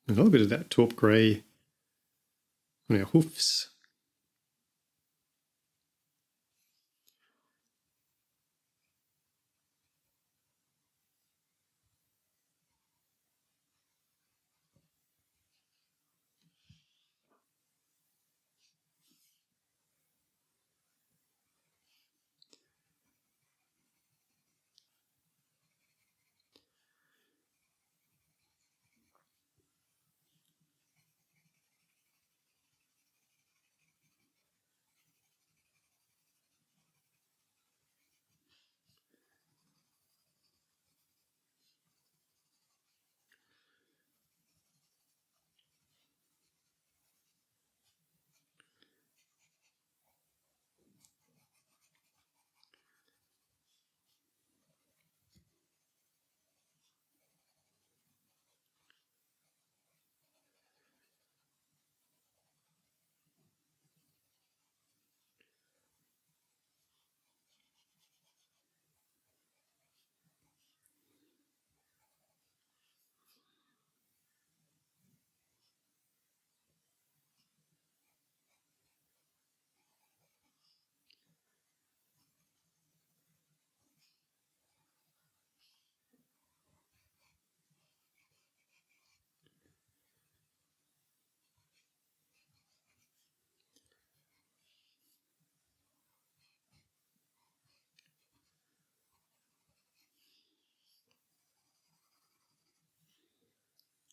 A little bit of that taupe grey on our hoofs.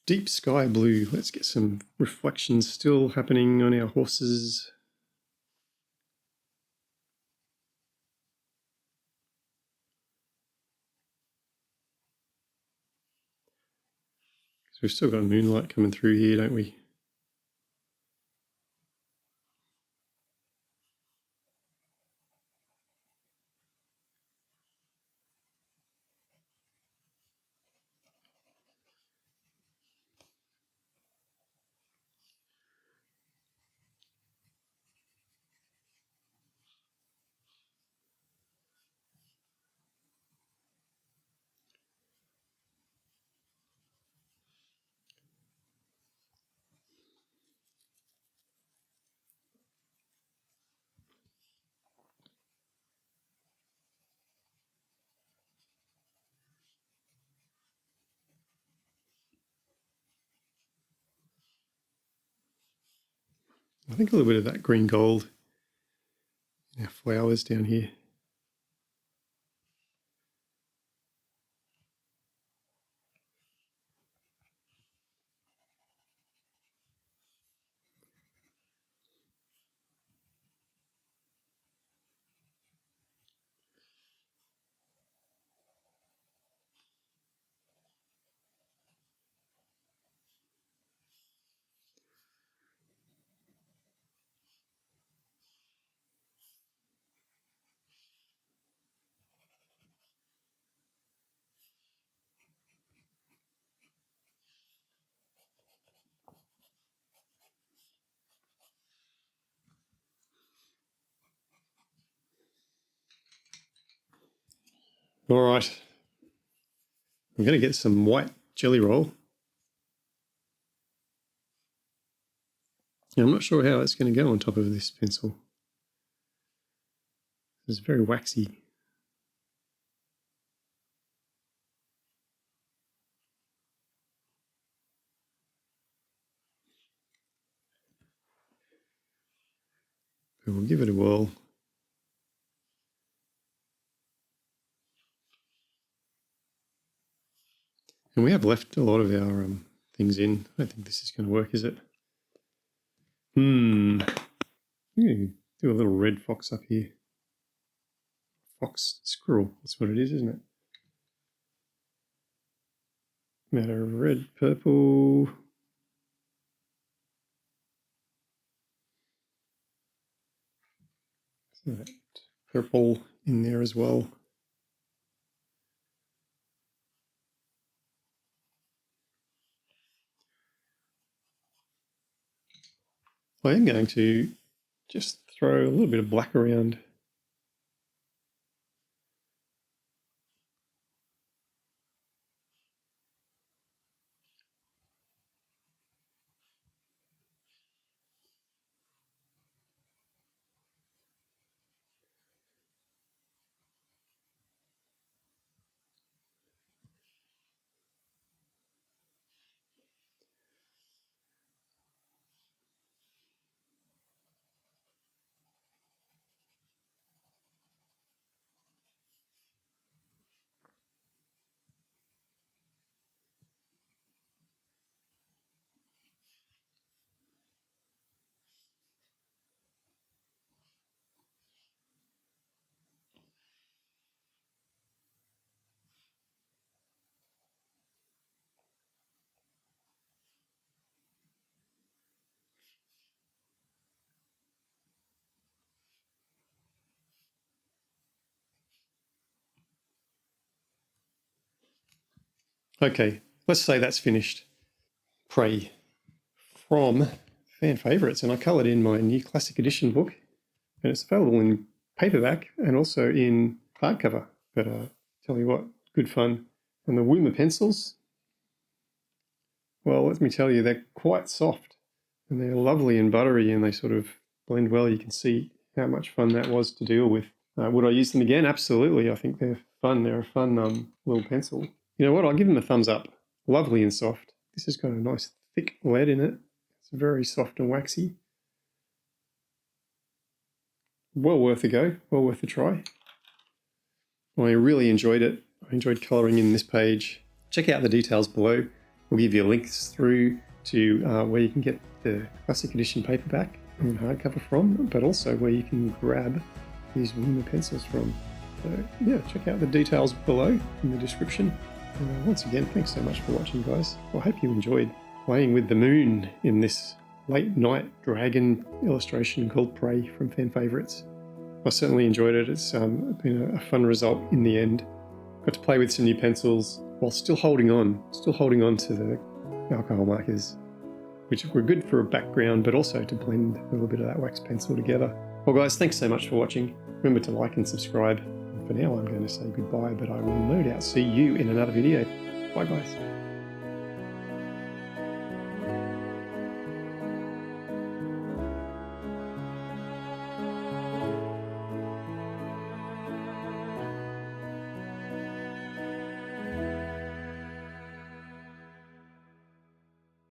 deep sky blue. Let's get some reflections still happening on our horses. So we've still got moonlight coming through here, don't we? I think a little bit of that green gold in our flowers down here. All right, I'm going to get some white jelly roll. Now, I'm not sure how it's going to go on top of this pencil. It's very waxy. But we'll give it a whirl. And we have left a lot of our things in. I don't think this is going to work, is it? I'm going to do a little red fox up here. Fox squirrel, that's what it is, isn't it? Matter of red, purple. So that purple in there as well. I am going to just throw a little bit of black around. Okay, let's say that's finished. Prey from Fan Favourites, and I coloured in my new Classic Edition book, and it's available in paperback and also in hardcover. But tell you what, good fun. And the Woomer pencils, well, let me tell you, they're quite soft and they're lovely and buttery, and they sort of blend well. You can see how much fun that was to deal with. Would I use them again? Absolutely. I think they're fun. They're a fun little pencil. You know what? I'll give them a thumbs up. Lovely and soft. This has got a nice thick lead in it. It's very soft and waxy. Well worth a go. Well worth a try. I really enjoyed it. I enjoyed colouring in this page. Check out the details below. We'll give you links through to where you can get the Classic Edition paperback and hardcover from, but also where you can grab these Woomer pencils from. So yeah, check out the details below in the description. And once again, thanks so much for watching, guys. I hope you enjoyed playing with the moon in this late night dragon illustration called Prey from Fan Favorites. I certainly enjoyed it. It's been a fun result in the end. Got to play with some new pencils while still holding on to the alcohol markers, which were good for a background, but also to blend a little bit of that wax pencil together. Well guys, thanks so much for watching. Remember to like and subscribe. And for now I'm going to say goodbye, but I will no doubt see you in another video. Bye guys.